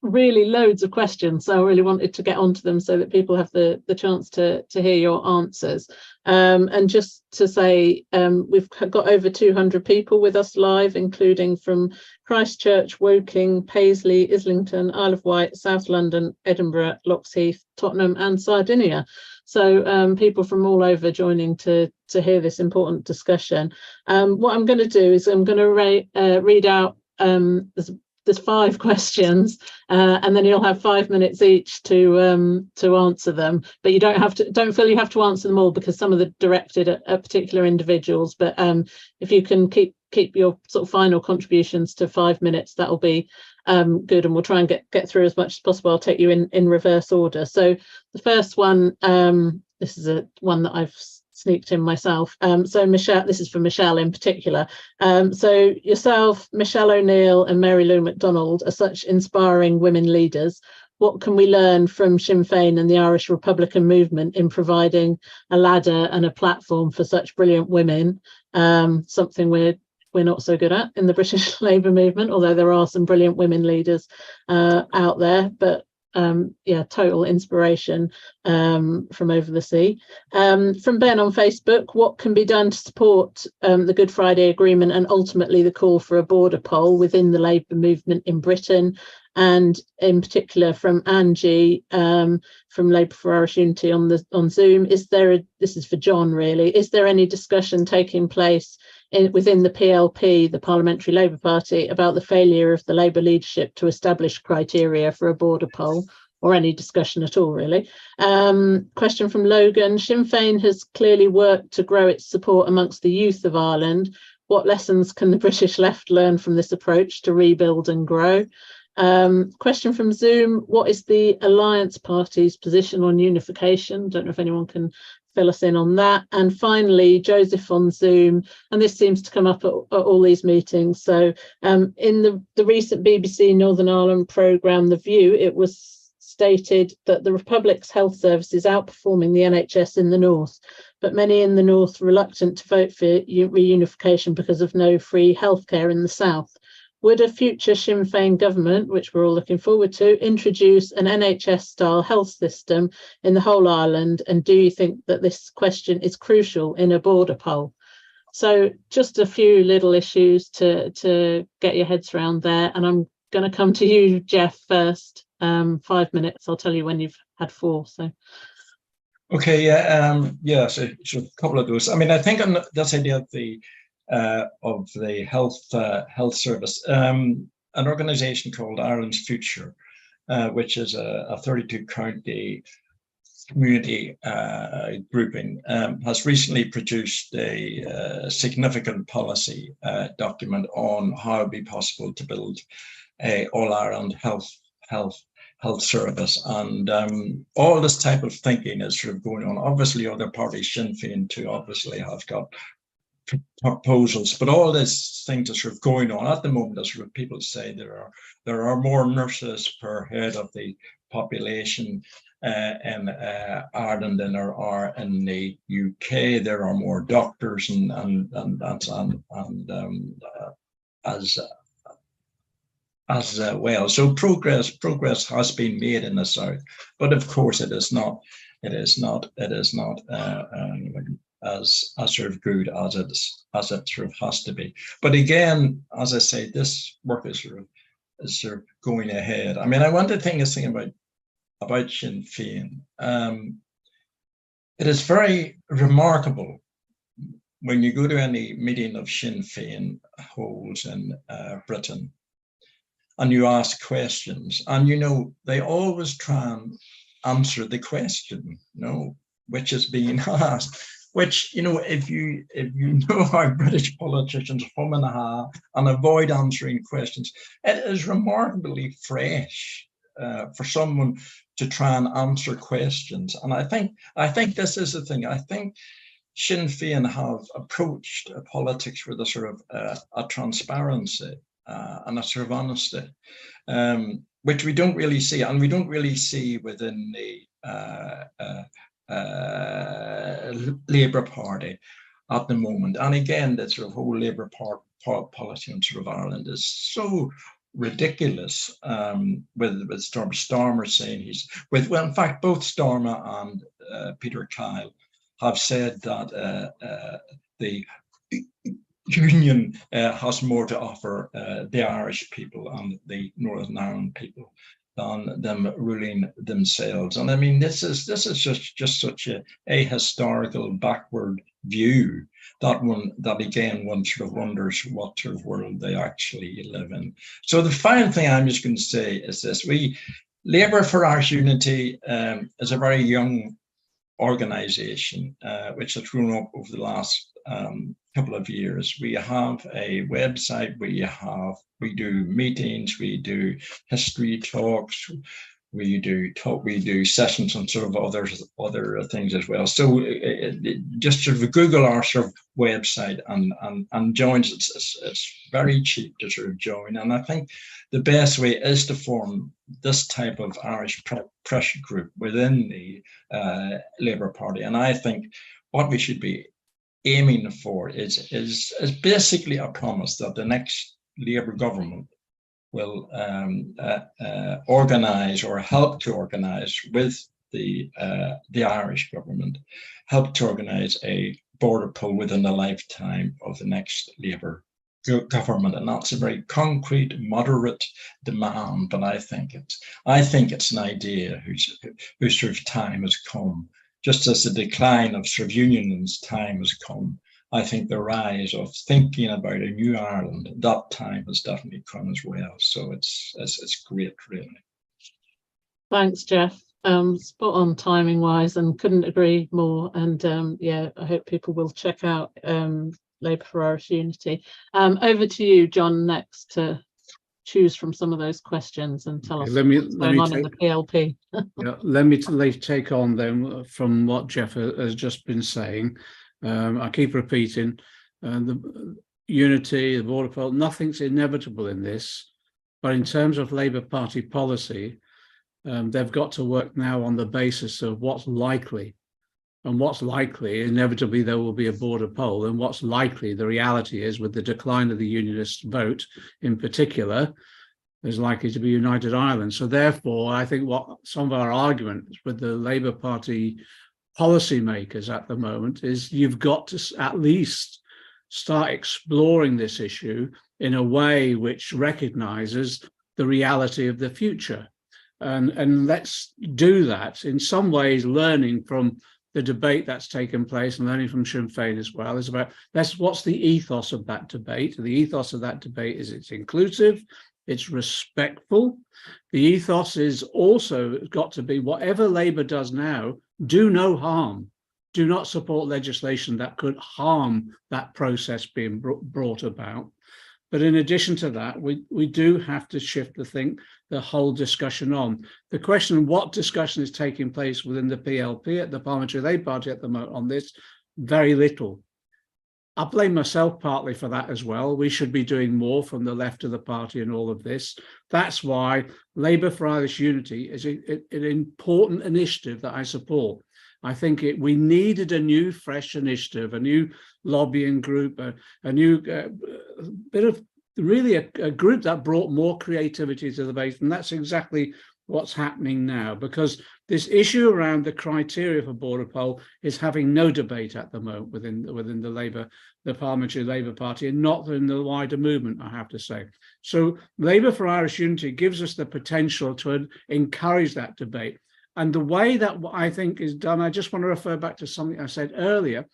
really loads of questions, so I really wanted to get onto them so that people have the chance to hear your answers. And just to say, we've got over 200 people with us live, including from Christchurch, Woking, Paisley, Islington, Isle of Wight, South London, Edinburgh, Loxheath, Tottenham and Sardinia. So people from all over joining to hear this important discussion. What I'm going to do is I'm going to read out there's 5 questions, and then you'll have 5 minutes each to answer them. But you don't feel you have to answer them all, because some of them are directed at particular individuals. But if you can keep your sort of final contributions to 5 minutes, that'll be good, and we'll try and get through as much as possible. I'll take you in reverse order. So the first one, this is one that I've sneaked in myself. So Michelle, this is for Michelle in particular. So yourself, Michelle O'Neill and Mary Lou McDonnell are such inspiring women leaders. What can we learn from Sinn Fein and the Irish Republican movement in providing a ladder and a platform for such brilliant women? Something we're not so good at in the British Labour movement, although there are some brilliant women leaders out there. But total inspiration from over the sea. From Ben on Facebook, what can be done to support the Good Friday Agreement and ultimately the call for a border poll within the Labour movement in Britain? And in particular from Angie from Labour for Irish Unity on Zoom, this is for John really, is there any discussion taking place within the PLP, the Parliamentary Labour Party, about the failure of the Labour leadership to establish criteria for a border poll, or any discussion at all, really? Question from Logan. Sinn Féin has clearly worked to grow its support amongst the youth of Ireland. What lessons can the British left learn from this approach to rebuild and grow? Question from Zoom. What is the Alliance Party's position on unification? Don't know if anyone can fill us in on that. And finally, Joseph on Zoom, and this seems to come up at all these meetings. So in the recent BBC Northern Ireland programme, The View, it was stated that the Republic's health service is outperforming the NHS in the north, but many in the north are reluctant to vote for reunification because of no free healthcare in the south. Would a future Sinn Féin government, which we're all looking forward to, introduce an NHS-style health system in the whole island? And do you think that this question is crucial in a border poll? So just a few little issues to get your heads around there. And I'm going to come to you, Geoff, first. 5 minutes. I'll tell you when you've had 4. So. Okay. So a couple of those. I mean, I think on this idea of the health service, an organisation called Ireland's Future, which is a 32 county community grouping has recently produced a significant policy document on how it would be possible to build a all-Ireland health service, and all this type of thinking is sort of going on. Obviously, other parties, Sinn Féin too, obviously have got proposals, but all these things are sort of going on at the moment. As sort of people say, there are more nurses per head of the population in Ireland than there are in the UK. There are more doctors as well. So progress has been made in the south, but of course it is not as sort of good as it sort of has to be. But again, as I say, this work is sort of going ahead. I mean, I want to think about Sinn Féin. It is very remarkable when you go to any meeting of Sinn Féin holds in Britain, and you ask questions, and they always try and answer the question, which is being asked. Which, if you know how British politicians hum and ha and avoid answering questions, it is remarkably fresh for someone to try and answer questions. And I think this is the thing. I think Sinn Féin have approached politics with a sort of a transparency and a sort of honesty, which we don't really see, and we don't really see within the Labour Party at the moment. And again, that sort of whole Labour policy in sort of Ireland is so ridiculous, with Starmer saying in fact, both Starmer and Peter Kyle have said that the Union has more to offer the Irish people and the Northern Ireland people than them ruling themselves. And I mean, this is just such a historical backward view that again one sort of wonders what sort of world they actually live in. So the final thing I'm just going to say is this: Labour for Irish Unity is a very young organisation which has grown up over the last couple of years. We have a website, we do meetings, we do history talks, we do sessions on sort of other things as well. So just sort of Google our sort of website and join. It's very cheap to sort of join, and I think the best way is to form this type of Irish pressure group within the Labour Party. And I think what we should be aiming for is basically a promise that the next Labour government will organise or help to organise with the Irish government, help to organise a border poll within the lifetime of the next Labour government. And that's a very concrete, moderate demand, but I think it's an idea whose sort of time has come. Just as the decline of sort of unionism's time has come, I think the rise of thinking about a new Ireland, that time has definitely come as well. So it's great, really. Thanks, Geoff. Spot on timing wise, and couldn't agree more. And I hope people will check out Labour for Irish Unity. Over to you, John, next to choose from some of those questions and tell us what's going on in the PLP. Let me take on then from what Geoff has just been saying. I keep repeating, the unity, the border poll, nothing's inevitable in this. But in terms of Labour Party policy, they've got to work now on the basis of what's likely. And what's likely, inevitably there will be a border poll, and what's likely, the reality is, with the decline of the unionist vote in particular, there's likely to be United Ireland. So therefore, I think what some of our arguments with the Labour Party policymakers at the moment is you've got to at least start exploring this issue in a way which recognises the reality of the future. And let's do that in some ways, learning from the debate that's taken place and learning from Sinn Féin as well is about what's the ethos of that debate. The ethos of that debate is it's inclusive, it's respectful. The ethos is also got to be whatever Labour does now do no harm. Do not support legislation that could harm that process being brought about. But in addition to that, we do have to shift the whole discussion on. The question, what discussion is taking place within the PLP, at the Parliamentary Labour Party at the moment on this? Very little. I blame myself partly for that as well. We should be doing more from the left of the party in all of this. That's why Labour for Irish Unity is an important initiative that I support. I think we needed a new, fresh initiative, a new lobbying group, a new bit of really a group that brought more creativity to the debate. And that's exactly what's happening now, because this issue around the criteria for border poll is having no debate at the moment within the Parliamentary Labour Party, and not in the wider movement, I have to say. So Labour for Irish Unity gives us the potential to encourage that debate. And the way that I think is done, I just want to refer back to something I said earlier.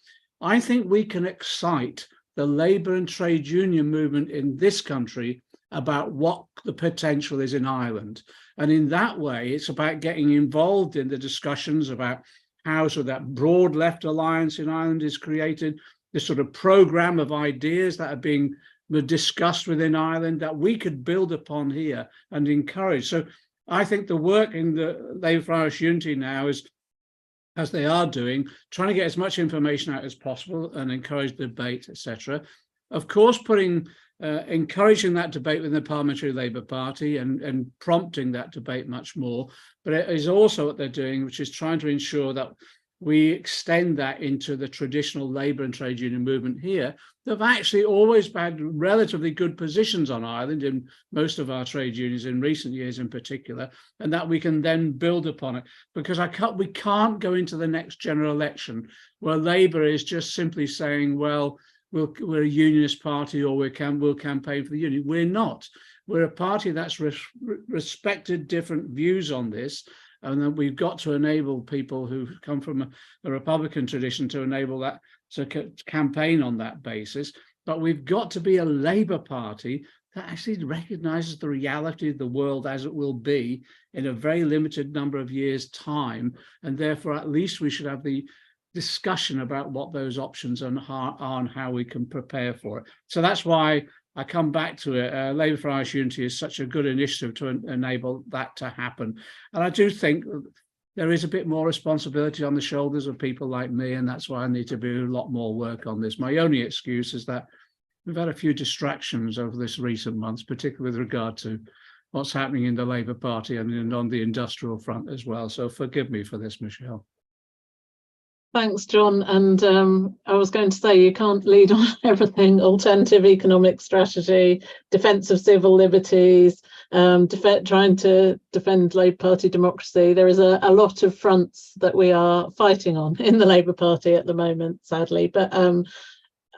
I think we can excite the labour and trade union movement in this country about what the potential is in Ireland. And in that way, it's about getting involved in the discussions about how so that broad left alliance in Ireland is created, this sort of programme of ideas that are being discussed within Ireland that we could build upon here and encourage. So I think the work in the Labour for Irish Unity now is, as they are doing, trying to get as much information out as possible and encourage debate, etc. Of course, encouraging that debate within the Parliamentary Labour Party and prompting that debate much more. But it is also what they're doing, which is trying to ensure that we extend that into the traditional labour and trade union movement here. They've actually always had relatively good positions on Ireland in most of our trade unions in recent years in particular, and that we can then build upon it. Because we can't go into the next general election where Labour is just simply saying, well, we're a unionist party, or we'll campaign for the union. We're not. We're a party that's respected different views on this, and then we've got to enable people who come from a Republican tradition to enable that to campaign on that basis. But we've got to be a Labour Party that actually recognises the reality of the world as it will be in a very limited number of years' time, and therefore at least we should have the discussion about what those options are and how we can prepare for it. So that's why I come back to it. Labour for Irish Unity is such a good initiative to enable that to happen. And I do think there is a bit more responsibility on the shoulders of people like me, and that's why I need to do a lot more work on this. My only excuse is that we've had a few distractions over this recent months, particularly with regard to what's happening in the Labour Party and on the industrial front as well. So forgive me for this, Michelle. Thanks, John. And I was going to say, you can't lead on everything: alternative economic strategy, defence of civil liberties, trying to defend Labour Party democracy. There is a lot of fronts that we are fighting on in the Labour Party at the moment, sadly. But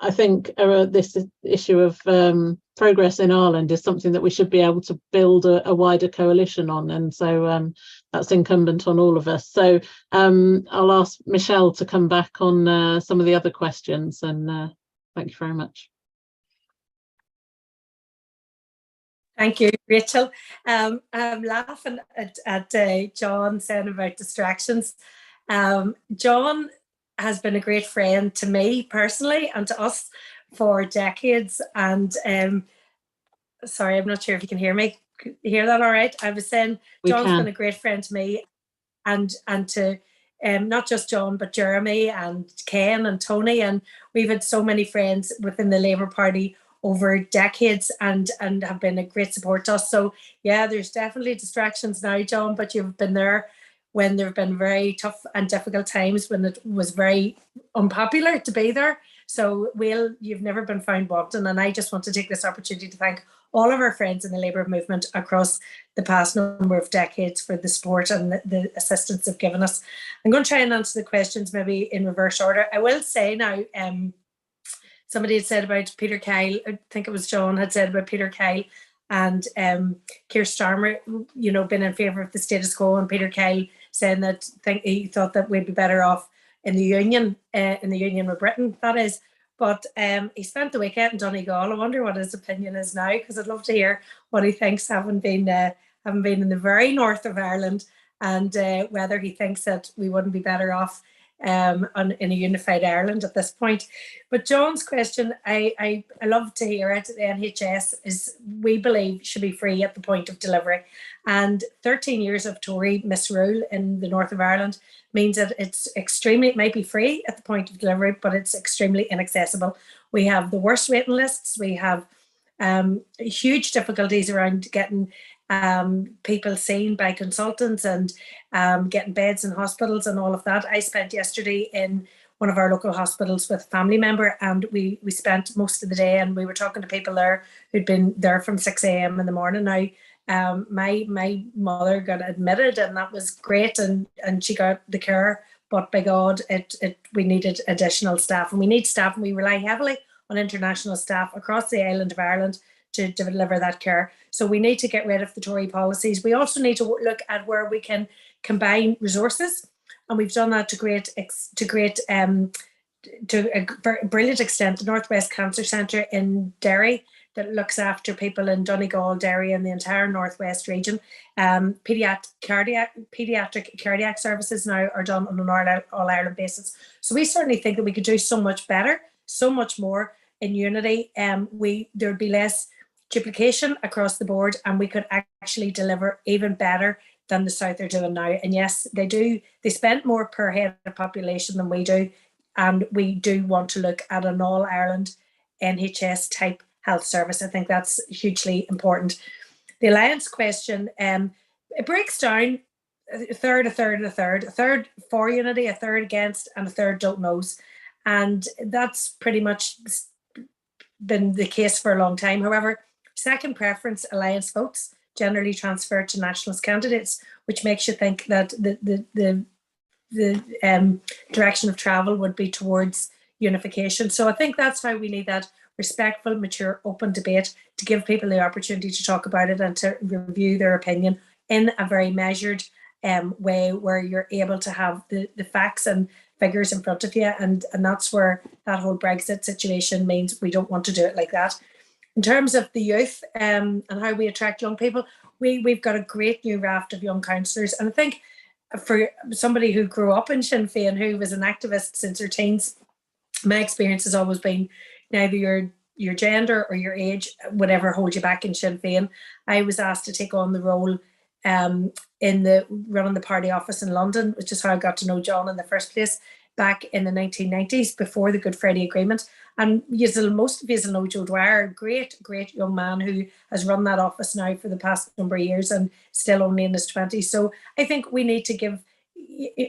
I think this issue of progress in Ireland is something that we should be able to build a wider coalition on, and so that's incumbent on all of us. So I'll ask Michelle to come back on some of the other questions, and thank you very much. Thank you, Rachel. I'm laughing at John saying about distractions. John has been a great friend to me personally and to us for decades. And sorry, I'm not sure if you can hear me. Hear that all right? I was saying John's been a great friend to me and to not just John, but Jeremy and Ken and Tony. And we've had so many friends within the Labour Party over decades and have been a great support to us. So yeah, there's definitely distractions now, John, but you've been there when there have been very tough and difficult times when it was very unpopular to be there. So you've never been found wanting. And I just want to take this opportunity to thank all of our friends in the Labour movement across the past number of decades for the support and the assistance they've given us. I'm going to try and answer the questions maybe in reverse order. I will say now, somebody had said about Peter Kyle, I think it was John had said about Peter Kyle and Keir Starmer, being in favour of the status quo, and Peter Kyle saying that he thought that we'd be better off in the union with Britain, that is. But he spent the weekend in Donegal. I wonder what his opinion is now, because I'd love to hear what he thinks, having been in the very north of Ireland and whether he thinks that we wouldn't be better off in a unified Ireland at this point. But John's question, I love to hear it. The NHS is, we believe, should be free at the point of delivery. And 13 years of Tory misrule in the north of Ireland means that it might be free at the point of delivery, but it's extremely inaccessible. We have the worst waiting lists. We have huge difficulties around getting people seen by consultants and getting beds in hospitals and all of that. I spent yesterday in one of our local hospitals with a family member, and we spent most of the day, and we were talking to people there who'd been there from 6 a.m. in the morning. Now, my mother got admitted, and that was great, and she got the care. But by God, we needed additional staff, and we need staff, and we rely heavily on international staff across the island of Ireland to deliver that care. So we need to get rid of the Tory policies. We also need to look at where we can combine resources, and we've done that to a brilliant extent. The Northwest Cancer Centre in Derry, that looks after people in Donegal, Derry, and the entire Northwest region. Paediatric cardiac services now are done on an all-Ireland basis. So we certainly think that we could do so much better, so much more in unity. There'd be less duplication across the board, and we could actually deliver even better than the South are doing now. And yes, they do. They spend more per head of population than we do, and we do want to look at an all-Ireland NHS type health service. I think that's hugely important. The alliance question, it breaks down a third for unity, a third against, and a third don't knows. And that's pretty much been the case for a long time. However, second preference alliance votes generally transfer to nationalist candidates, which makes you think that the direction of travel would be towards unification. So I think that's why we need that respectful, mature, open debate to give people the opportunity to talk about it and to review their opinion in a very measured way, where you're able to have the facts and figures in front of you. And that's where that whole Brexit situation means we don't want to do it like that. In terms of the youth and how we attract young people, we've got a great new raft of young councillors. And I think for somebody who grew up in Sinn Fein, who was an activist since her teens, my experience has always been neither your gender or your age, whatever holds you back in Sinn Féin. I was asked to take on the role in running the party office in London, which is how I got to know John in the first place back in the 1990s, before the Good Friday Agreement. And most of you know Joe Dwyer, great young man who has run that office now for the past number of years and still only in his 20s. So I think we need to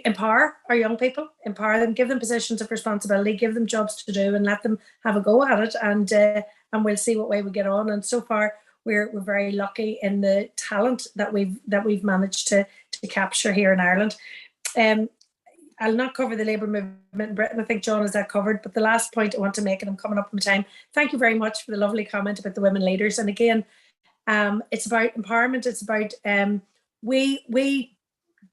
empower our young people, empower them, give them positions of responsibility, give them jobs to do, and let them have a go at it. And we'll see what way we get on. And so far, we're very lucky in the talent that we've managed to capture here in Ireland. I'll not cover the labour movement in Britain. I think John has that covered. But the last point I want to make, and I'm coming up on time, thank you very much for the lovely comment about the women leaders. And again, it's about empowerment. It's about we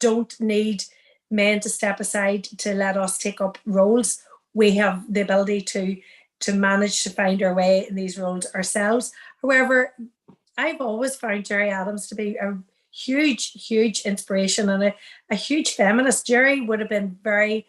don't need men to step aside to let us take up roles. We have the ability to manage to find our way in these roles ourselves. However, I've always found Gerry Adams to be a huge inspiration and a huge feminist. Gerry would have been very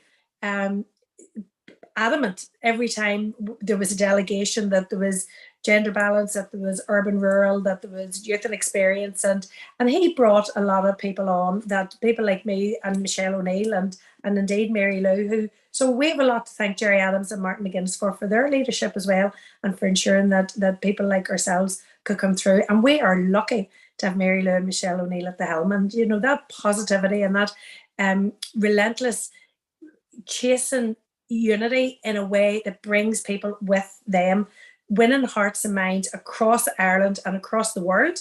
adamant every time there was a delegation that there was gender balance, that there was urban rural, that there was youth and experience, and he brought a lot of people on, that people like me and Michelle O'Neill and indeed Mary Lou, so we have a lot to thank Gerry Adams and Martin McGuinness for their leadership as well, and for ensuring that people like ourselves could come through. And we are lucky to have Mary Lou and Michelle O'Neill at the helm, and that positivity and that relentless chasing unity in a way that brings people with them, winning hearts and minds across Ireland and across the world.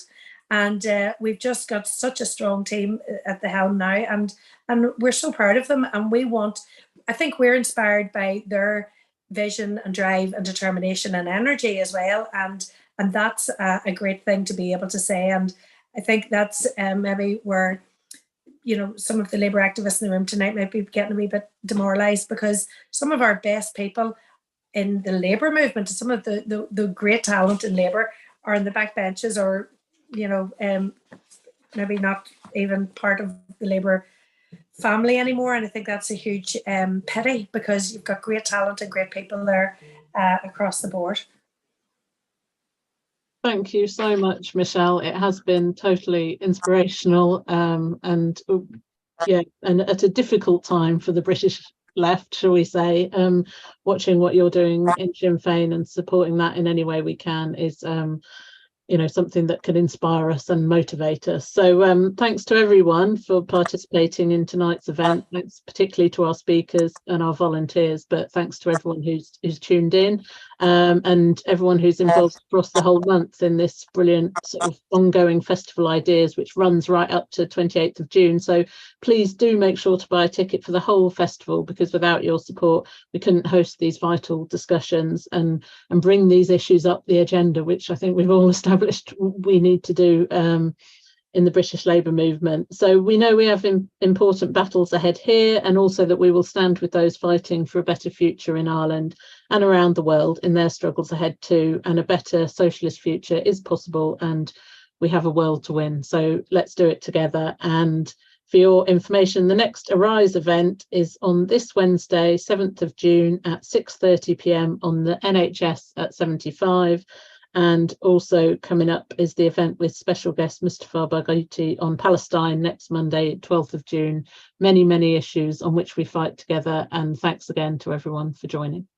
And we've just got such a strong team at the helm now, and we're so proud of them. And I think we're inspired by their vision and drive and determination and energy as well. And that's a great thing to be able to say. And I think that's maybe where some of the labour activists in the room tonight might be getting a wee bit demoralised, because some of our best people in the labour movement, some of the great talent in labour, are in the back benches, or maybe not even part of the Labour family anymore. And I think that's a huge pity, because you've got great talent and great people there across the board. Thank you so much, Michelle. It has been totally inspirational, and at a difficult time for the British left, shall we say. Watching what you're doing in Sinn Fein and supporting that in any way we can is something that can inspire us and motivate us. So thanks to everyone for participating in tonight's event. Thanks particularly to our speakers and our volunteers, but thanks to everyone who's tuned in, and everyone who's involved across the whole month in this brilliant sort of ongoing festival ideas, which runs right up to 28th of June. So please do make sure to buy a ticket for the whole festival, because without your support we couldn't host these vital discussions and bring these issues up the agenda, which I think we've all established we need to do in the British Labour movement. So we know we have important battles ahead here, and also that we will stand with those fighting for a better future in Ireland and around the world in their struggles ahead too. And a better socialist future is possible, and we have a world to win. So let's do it together. And for your information, the next Arise event is on this Wednesday, 7th of June at 6:30 p.m. on the NHS at 75. And also coming up is the event with special guest Mustafa Barghouti on Palestine next Monday, 12th of June. Many, many issues on which we fight together. And thanks again to everyone for joining.